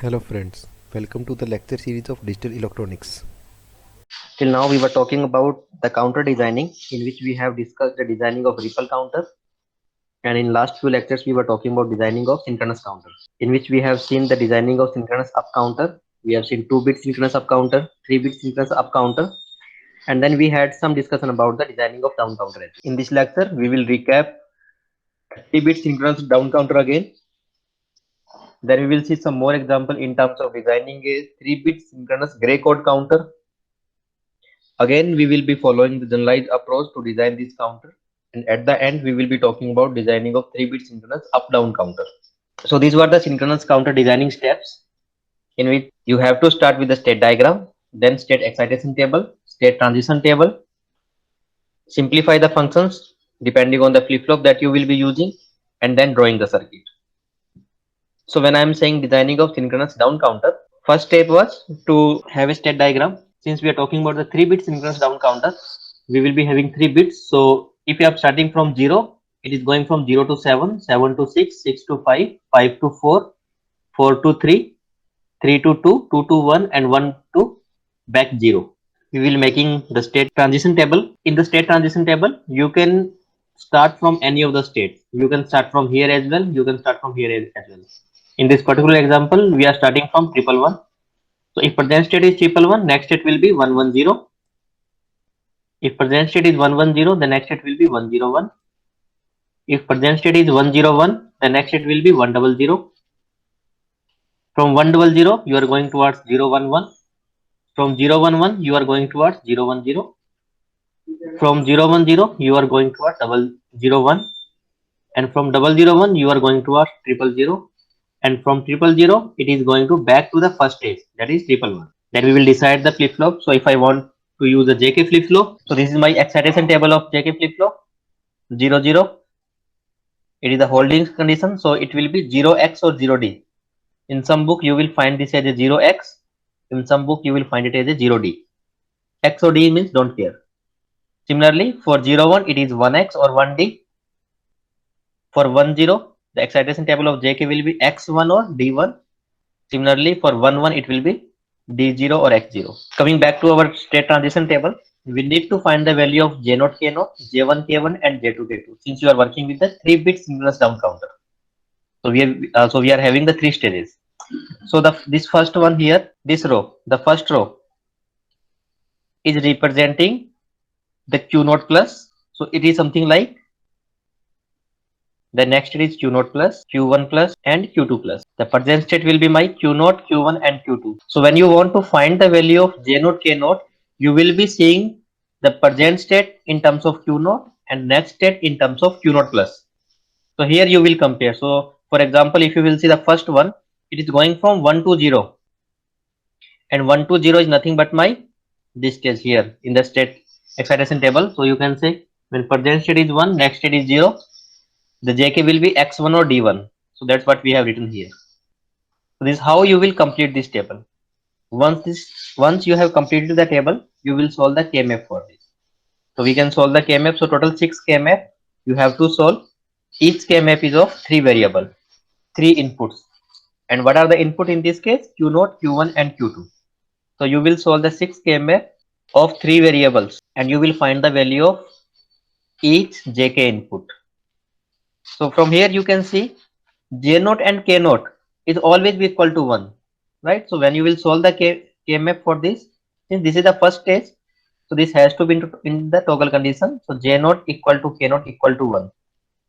Hello friends, welcome to the lecture series of digital electronics. Till now, we were talking about the counter designing, in which we have discussed the designing of ripple counter. And in last few lectures, we were talking about designing of synchronous counter, in which we have seen the designing of synchronous up counter. We have seen 2-bit synchronous up counter, 3-bit synchronous up counter, and then we had some discussion about the designing of down counter. In this lecture, we will recap 3-bit synchronous down counter again. Then we will see some more example in terms of designing a 3-bit synchronous gray code counter. Again, we will be following the generalized approach to design this counter, and at the end, we will be talking about designing of 3-bit synchronous up-down counter. So these were the synchronous counter designing steps, in which you have to start with the state diagram, then state excitation table, state transition table, simplify the functions depending on the flip-flop that you will be using, and then drawing the circuit. So when I am saying designing of synchronous down counter, first step was to have a state diagram. Since we are talking about the 3-bit synchronous down counter, we will be having 3 bits. So if you are starting from 0, it is going from 0 to 7, 7 to 6, 6 to 5, 5 to 4, 4 to 3, 3 to 2, 2 to 1, and 1 to back 0. We will making the state transition table. In the state transition table, you can start from any of the states. You can start from here as well. You can start from here as well. In this particular example, we are starting from triple one. So if present state is triple one, next state will be 110. If present state is 110, the next state will be 101. If present state is 101, the next state will be 100. From 100, you are going towards 011. From 011, you are going towards 010. From 010, you are going towards 001. And from 001, you are going towards 000. And from 000, it is going to back to the first stage, that is 111. Then we will decide the flip flop. So if I want to use the JK flip flop, so this is my excitation table of JK flip flop. 00, it is the holding condition, so it will be 0x or 0d. In some book you will find this as a 0x, in some book you will find it as a 0d. X or d means don't care. Similarly, for 01 it is 1x or 1d. For 10, the excitation table of JK will be x1 or d1. Similarly, for 11 it will be d0 or x0. Coming back to our state transition table, we need to find the value of J0, K0, J1, K1, and J2, K2, since you are working with the 3-bit synchronous down counter. So we are having the 3 stages. So this first one here, this row, the first row is representing the Q0 plus. So it is something like the next state is Q0 plus, Q1 plus, and Q2 plus. The present state will be my Q0, Q1, and Q2. So when you want to find the value of J0, K0, you will be seeing the present state in terms of Q0 and next state in terms of Q0 plus. So here you will compare. So for example, if you will see the first one, it is going from 1 to 0, and 1 to 0 is nothing but my this stage here in the state excitation table. So you can say when present state is 1, next state is 0, the JK will be x1 or d1. So that's what we have written here. So this is how you will complete this table. Once you have completed the table, you will solve the K-map for this. So we can solve the K-map. So total 6 K-map you have to solve. Each K-map is of 3 variable, 3 inputs. And what are the input in this case? Q0, Q1, and Q2. So you will solve the 6 K-map of 3 variables, and you will find the value of each JK input. So from here you can see J0 and K0 is always be equal to 1, right? So when you will solve the K-map for this, since this is the first stage, so this has to be in the toggle condition. So J0 equal to K0 equal to 1,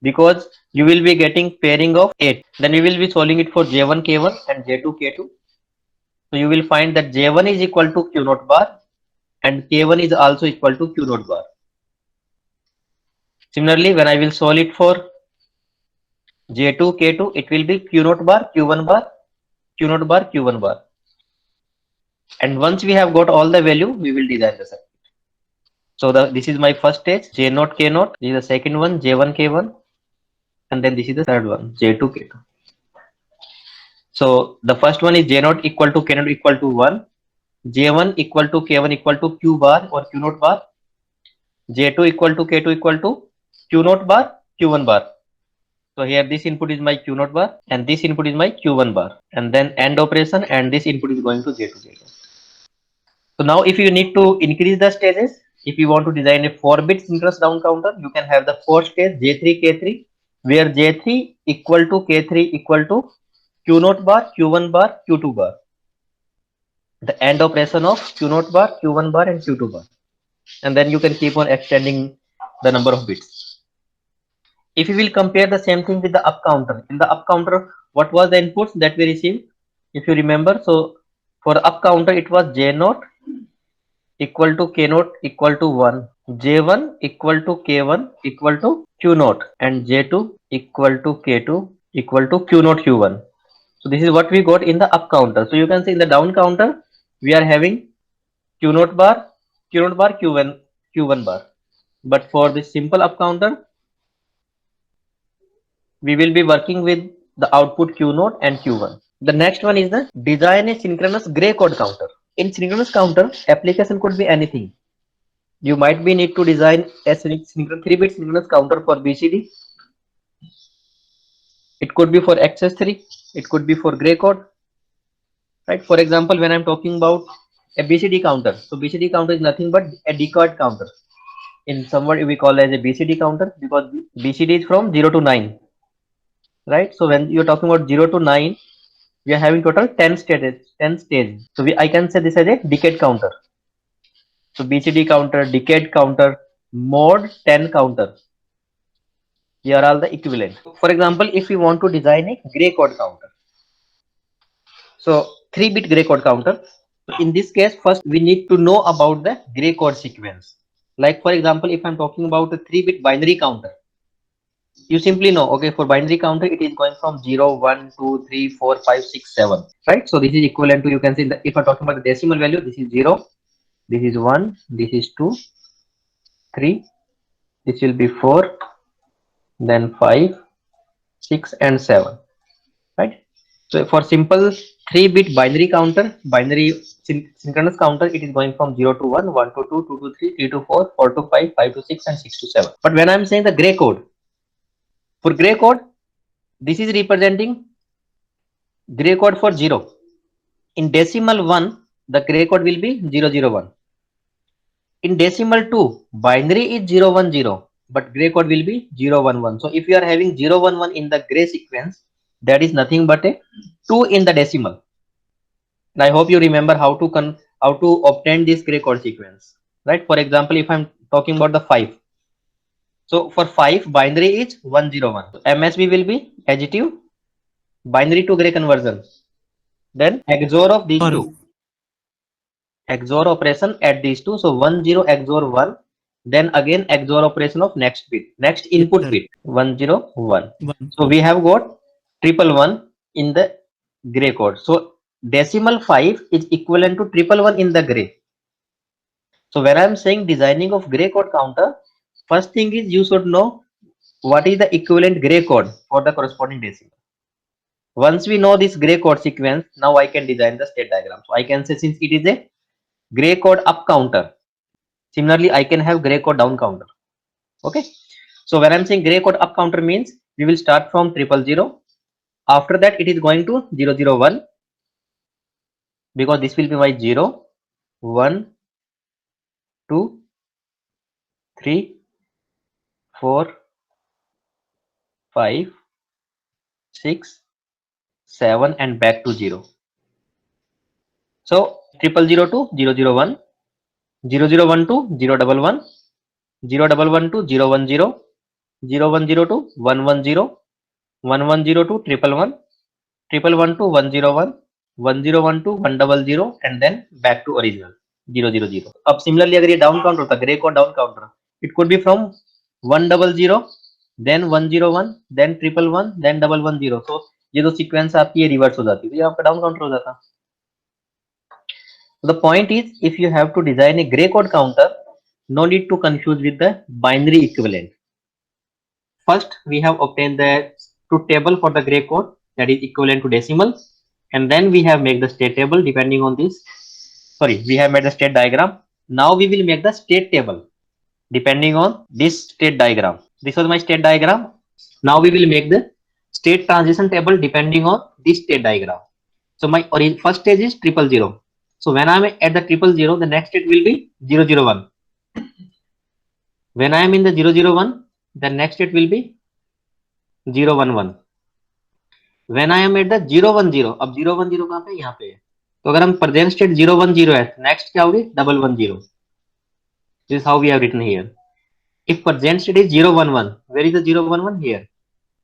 because you will be getting pairing of 8. Then you will be solving it for J1 K1 and J2 K2. So you will find that J1 is equal to Q0 bar and K1 is also equal to Q0 bar. Similarly, when I will solve it for J2 K2, it will be Q0 bar, Q1 bar, Q0 bar, Q1 bar. And once we have got all the value, we will design the circuit. So this is my first stage, J0 K0. This is the second one, J1 K1, and then this is the third one, J2 K2. So the first one is J0 equal to K0 equal to 1, J1 equal to K1 equal to Q bar or Q0 bar, J2 equal to K2 equal to Q0 bar, Q1 bar. So here this input is my Q0 bar and this input is my Q1 bar, and then AND operation, and this input is going to J2 J2. So now if you need to increase the stages, if you want to design a 4-bit synchronous down counter, you can have the 4 stage J3 K3, where J3 equal to K3 equal to Q0 bar, Q1 bar, Q2 bar. The AND operation of Q0 bar, Q1 bar and Q2 bar. And then you can keep on extending the number of bits. If you will compare the same thing with the up counter, in the up counter, what was the inputs that we received? If you remember, so for up counter, it was J0 equal to K0 equal to 1, J1 equal to K1 equal to Q0, and J2 equal to K2 equal to Q0 Q1. So this is what we got in the up counter. So you can see in the down counter, we are having Q0 bar, Q0 bar, Q1 bar. But for this simple up counter, we will be working with the output Q0 and Q1. The next one is the design a synchronous gray code counter. In synchronous counter, application could be anything. You might be need to design a 3-bit synchronous counter for BCD. It could be for XS3. It could be for gray code. Right? For example, when I'm talking about a BCD counter, so BCD counter is nothing but a decode counter. In somewhat we call as a BCD counter because BCD is from 0 to 9. Right? So when you're talking about 0 to 9, we are having total 10 stages. So I can say this as a decade counter. So BCD counter, decade counter, mode 10 counter. Here are all the equivalent. For example, if we want to design a gray code counter, so 3-bit gray code counter. So in this case, first we need to know about the gray code sequence. Like for example, if I'm talking about a 3-bit binary counter, you simply know, okay, for binary counter, it is going from 0, 1, 2, 3, 4, 5, 6, 7, right? So this is equivalent to, you can see, if I'm talking about the decimal value, this is 0, this is 1, this is 2, 3, this will be 4, then 5, 6, and 7, right? So for simple 3-bit binary counter, binary synchronous counter, it is going from 0 to 1, 1 to 2, 2 to 3, 3 to 4, 4 to 5, 5 to 6, and 6 to 7. But when I'm saying the gray code, for gray code, this is representing gray code for 0. In decimal 1, the gray code will be 001. In decimal 2, binary is 010, but gray code will be 011. So if you are having 011 in the gray sequence, that is nothing but a 2 in the decimal. And I hope you remember how to obtain this gray code sequence, right? For example, if I'm talking about the 5, so for 5, binary is 101. MSB will be additive binary to gray conversion. Then XOR of these two. XOR operation at these two. So 10 XOR 1. Then again XOR operation of next bit. Next input bit 101. So we have got 111 in the gray code. So decimal 5 is equivalent to 111 in the gray. So when I'm saying designing of gray code counter, first thing is you should know what is the equivalent gray code for the corresponding decimal. Once we know this gray code sequence, now I can design the state diagram. So I can say, since it is a gray code up counter, similarly I can have gray code down counter. Okay. So when I'm saying gray code up counter means we will start from 000. After that it is going to 001, because this will be my 0, 1, 2, 3, 4, 5, 6, 7, and back to 0. So 000 to 001, 0012 011, 011 to 010, 010 to 110, 110 to 111, 111 to 101, 101 to 100, and then back to original 000. अब similarly अगर ये down count होता, gray code down counter, it could be from 100, then 101, then 111, then 110. So ये दो sequence आपकी ये reverse हो जाती है, तो ये आपका down counter हो जाता. The point is, if you have to design a gray code counter, no need to confuse with the binary equivalent. First, we have obtained the truth table for the gray code, that is equivalent to decimal, and then we have made the state table depending on this. Sorry, we have made the state diagram. Now we will make the state table depending on this state diagram. This was my state diagram. Now we will make the state transition table depending on this state diagram. So my first stage is 000. So when I am at the 000, the next state will be 001. When I am in the 001, the next state will be 011. When I am at the 010, अब 010 कहाँ पे? यहाँ पे है. तो अगर हम present state 010 है, next क्या होगी? 110. This is how we have written here. If present state is 011, where is the 011? Here.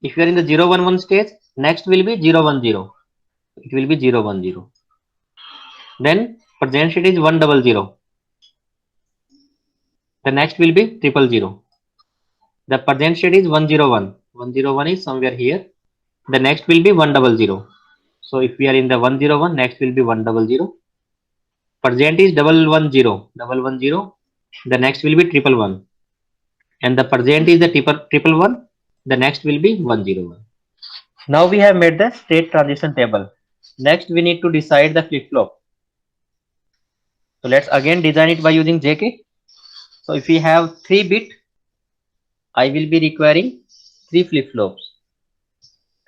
If you are in the 011 stage, next will be 010. It will be 010. Then present state is 100. The next will be 000. The present state is 101. 101 is somewhere here. The next will be 100. So if we are in the 101, next will be 100. Present is 110. 110. The next will be 111. And the present is the 111. The next will be 101. Now we have made the state transition table. Next we need to decide the flip-flop. So let's again design it by using JK. So if we have 3 bit, I will be requiring 3 flip-flops.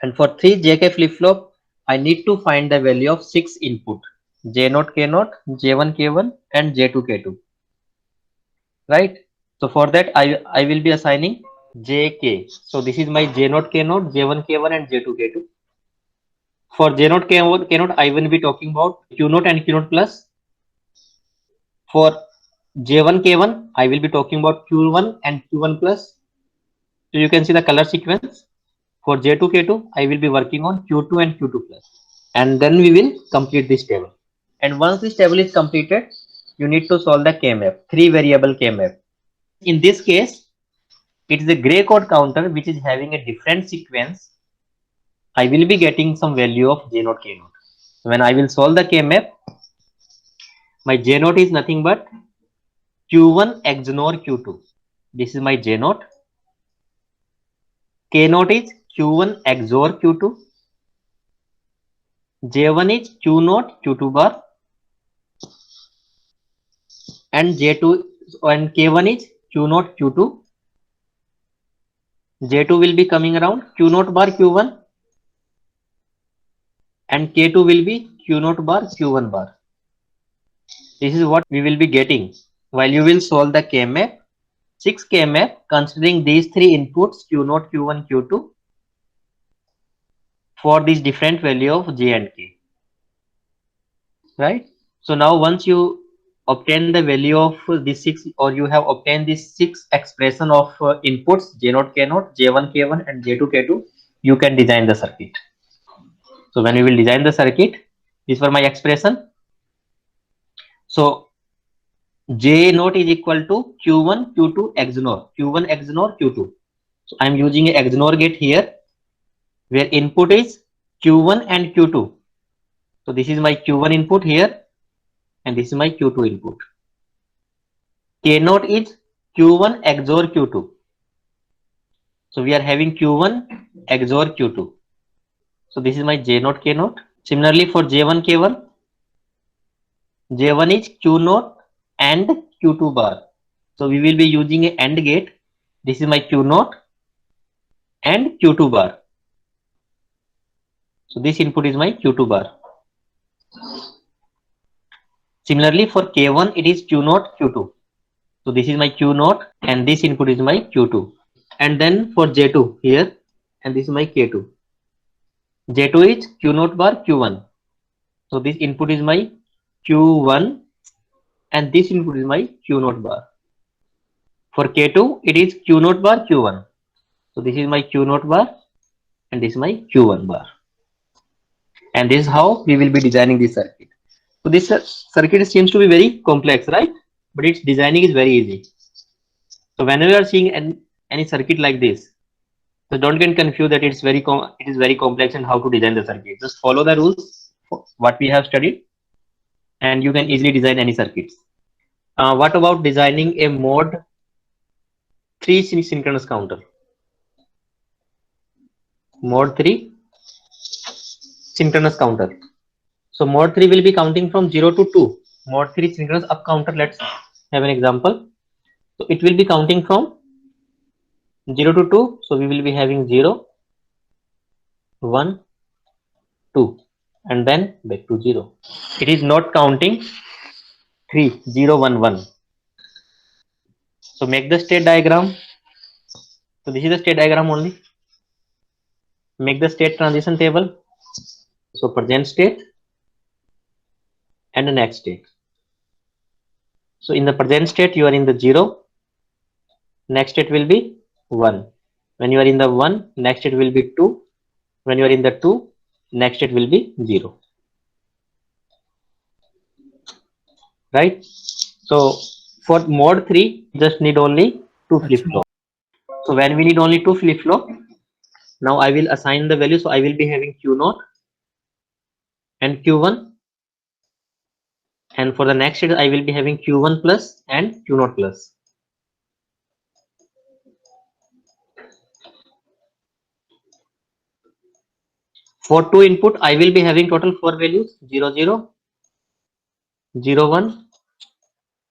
And for 3 JK flip-flop, I need to find the value of 6 input. J0, K0, J1, K1 and J2, K2. Right? So for that, I will be assigning JK. So this is my J0, K0, J1, K1 and J2, K2. For J0, K0, I will be talking about Q0 and Q0 plus. For J1, K1, I will be talking about Q1 and Q1 plus. So you can see the color sequence. For J2, K2, I will be working on Q2 and Q2 plus. And then we will complete this table. And once this table is completed, you need to solve the K-map, 3 variable K-map. In this case, it is a gray code counter which is having a different sequence. I will be getting some value of J0, K0. So when I will solve the K-map, my J0 is nothing but Q1 XNOR Q2. This is my J0. K0 is Q1 XOR Q2. J1 is Q0 Q2 bar. And J2 and K1 is Q0 Q2. J2 will be coming around Q0 bar Q1. And K2 will be Q0 bar Q1 bar. This is what we will be getting while you will solve the K-map. 6 K-map considering these 3 inputs Q0, Q1, Q2 for this different value of J and K. Right? So now once you obtain the value of this 6 or you have obtained this 6 expression of inputs J0, K0, J1, K1 and J2, K2, you can design the circuit. So when we will design the circuit, these were my expression. So J0 is equal to Q1, Q2 XNOR, Q1 XNOR Q2. So I am using a XNOR gate here where input is Q1 and Q2. So this is my Q1 input here and this is my Q2 input. K0 is Q1 XOR Q2. So we are having Q1 XOR Q2. So this is my J0, K0. Similarly for J1, K1, J1 is Q0 and Q2 bar. So we will be using a AND gate. This is my Q0 and Q2 bar. So this input is my Q2 bar. Similarly for K1 it is Q0 Q2. So this is my Q0 and this input is my Q2. And then for J2 here and this is my K2. J2 is Q0 bar Q1. So this input is my Q1 and this input is my Q0 bar. For K2 it is Q0 bar Q1. So this is my Q0 bar and this is my Q1 bar. And this is how we will be designing this circuit. So this circuit seems to be very complex, right? But its designing is very easy. So whenever you are seeing any circuit like this, so don't get confused that it is very complex and how to design the circuit. Just follow the rules what we have studied and you can easily design any circuits. What about designing a mode 3 synchronous counter? Mode 3 synchronous counter. So mode 3 will be counting from 0 to 2. Mode 3 synchronous up counter, let's have an example. So it will be counting from 0 to 2, so we will be having 0, 1, 2, and then back to 0. It is not counting 3, 0, 1, 1. So make the state diagram. So this is the state diagram only. Make the state transition table. So present state and the next state. So in the present state, you are in the 0. Next state will be 1. When you are in the 1, next state will be 2. When you are in the 2, next state will be 0. Right? So for mode 3, just need only 2 flip-flop. So when we need only 2 flip-flop, now I will assign the value. So I will be having Q0 and Q1. And for the next state, I will be having Q1 plus and Q0 plus. For 2 input, I will be having total 4 values 0, 0, 0, 1,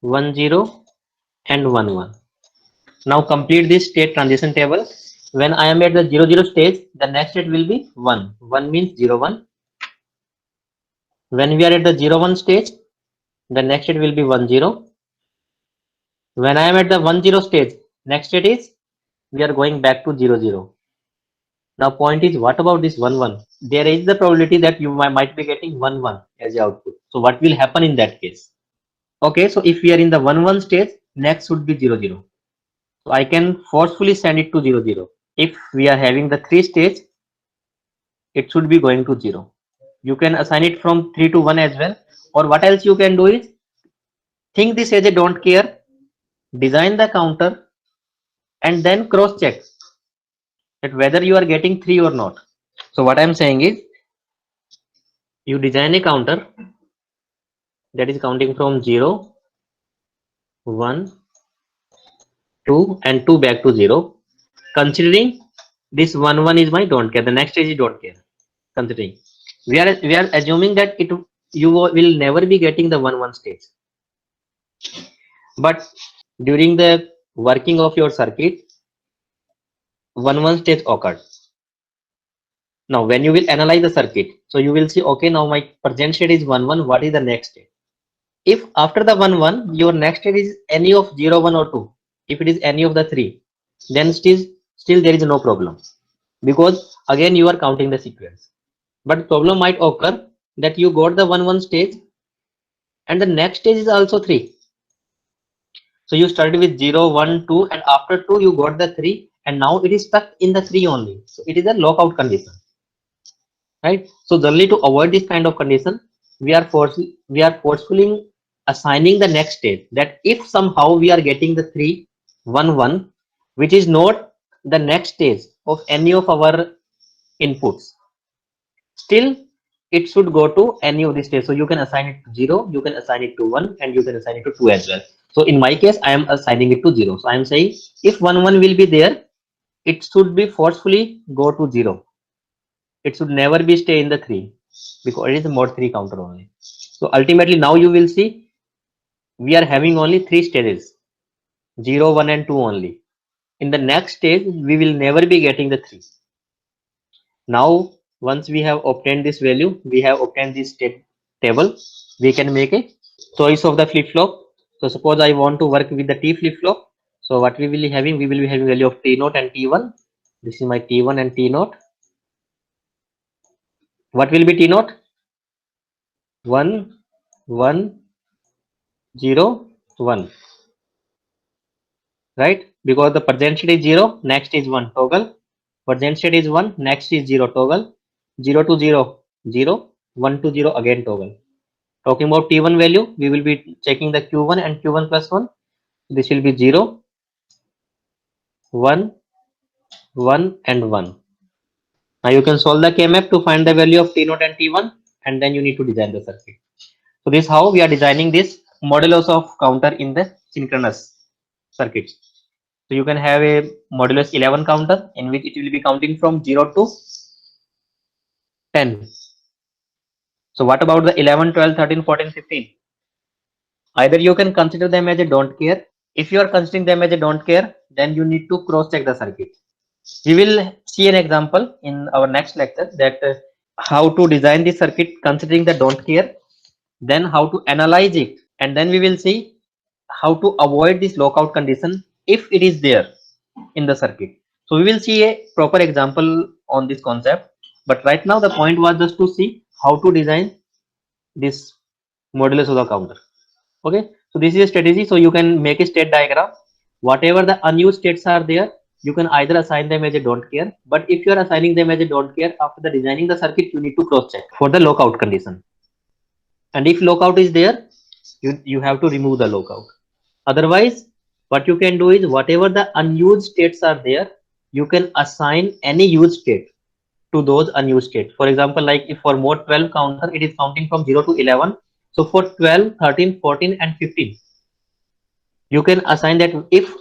1, 0, and 1, 1. Now complete this state transition table. When I am at the 0, 0 stage, the next state will be 1. 1 means 0, 1. When we are at the 0, 1 stage, the next state will be 1, 0. When I am at the 1, 0 stage, next state is we are going back to 0, 0. Now point is, what about this 1, 1? There is the probability that you might be getting 1, 1 as the output. So what will happen in that case? Okay, so if we are in the 1, 1 stage, next should be 0, 0. So I can forcefully send it to 0, 0. If we are having the 3 stage, it should be going to 0. You can assign it from 3 to 1 as well. Or what else you can do is, think this as a don't care, design the counter, and then cross check that whether you are getting 3 or not. So what I am saying is, you design a counter that is counting from 0, 1, 2, and 2 back to 0. Considering this 1, 1 is my don't care, the next stage is don't care. Considering we are assuming that you will never be getting the 1, 1 stage, but during the working of your circuit, 1, 1 stage occurred. Now when you will analyze the circuit, so you will see, okay, now my present state is 1, 1. What is the next state? If after the 1, 1 your next state is any of 0, 1 or 2, if it is any of the 3, then still there is no problem, because again you are counting the sequence. But problem might occur that you got the 1, 1 stage and the next stage is also 3. So you started with 0, 1, 2, and after 2 you got the 3, and now it is stuck in the 3 only. So it is a lockout condition, right? So generally, to avoid this kind of condition, we are forcefully assigning the next state, that if somehow we are getting the 3, 1, 1, which is not the next stage of any of our inputs, still it should go to any of these states. So you can assign it to 0, you can assign it to 1, and you can assign it to 2 as well. So in my case, I am assigning it to 0. So I am saying if 1, 1 will be there, it should be forcefully go to 0. It should never be stay in the 3, because it is a mod 3 counter only. So ultimately now you will see we are having only 3 stages, 0, 1, and 2 only. In the next stage, we will never be getting the 3. Now once we have obtained this value, we have obtained this state table, we can make a choice of the flip-flop. So suppose I want to work with the T flip-flop. So what we will be having, value of T0 and T1. This is my T1 and T0. What will be T0? 1, 1, 0, 1. Right? Because the present state is 0, next is 1, toggle. Present state is 1, next is 0, toggle. 0 to 0, 0, 1 to 0, again toggle. Talking about T1 value, we will be checking the Q1 and Q1 plus 1. This will be 0, 1, 1, and 1. Now you can solve the K-map to find the value of T0 and T1, and then you need to design the circuit. So this is how we are designing this modulus of counter in the synchronous circuits. So you can have a modulus 11 counter in which it will be counting from 0 to 10. So what about the 11, 12, 13, 14, 15? Either you can consider them as a don't care, If you are considering them as a don't care, then you need to cross check the circuit. We will see an example in our next lecture that how to design the circuit considering the don't care, then how to analyze it, and then we will see how to avoid this lockout condition if it is there in the circuit. So we will see a proper example on this concept, but right now the point was just to see how to design this modulus of the counter. Okay, so this is a strategy. So you can make a state diagram. Whatever the unused states are there, you can either assign them as a don't care, but if you are assigning them as a don't care, after the designing the circuit, you need to cross check for the lockout condition. And if lockout is there, you have to remove the lockout. Otherwise, what you can do is whatever the unused states are there, you can assign any used state to those unused states. For example, like if for mode 12 counter, it is counting from 0 to 11. So for 12, 13, 14 and 15, you can assign that if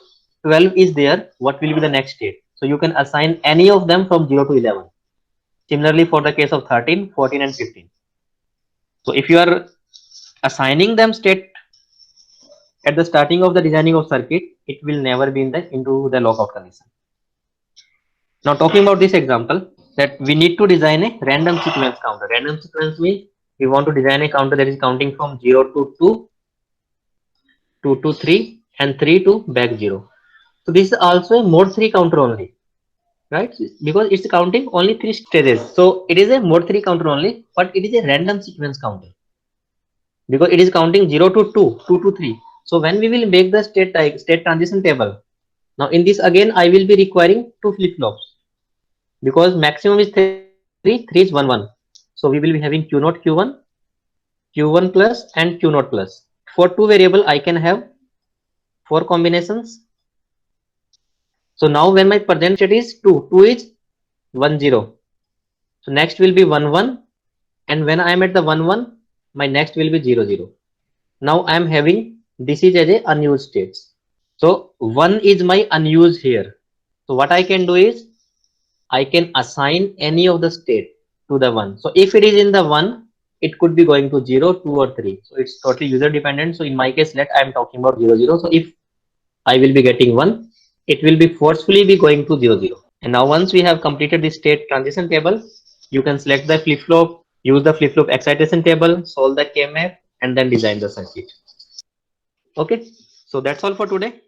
12 is there, what will be the next state? So you can assign any of them from 0 to 11. Similarly, for the case of 13, 14 and 15. So if you are assigning them state at the starting of the designing of circuit, it will never be into the lockout condition. Now talking about this example, that we need to design a random sequence counter. Random sequence means we want to design a counter that is counting from 0 to 2, 2 to 3 and 3 to back 0. So this is also a mode 3 counter only, right? Because it's counting only 3 stages. So it is a mode 3 counter only, but it is a random sequence counter because it is counting 0 to 2, 2 to 3. So when we will make the state transition table, now in this again I will be requiring 2 flip-flops because maximum is 3, 3 is 1, 1. So we will be having Q0, Q1, Q1 plus and Q0 plus. For 2 variable I can have 4 combinations. So now when my present state is 2, 2 is 1, 0. So next will be 1, 1, and when I am at the 1, 1, my next will be 0, 0. Now I am having this is as a unused states. So 1 is my unused here. So what I can do is I can assign any of the state to the 1. So if it is in the 1, it could be going to 0, 2 or 3. So it's totally user dependent. So in my case, I am talking about 0, 0. So if I will be getting 1, it will be forcefully be going to 0, 0. And now once we have completed the state transition table, you can select the flip-flop, use the flip-flop excitation table, solve the K-map, and then design the circuit. Okay, so that's all for today.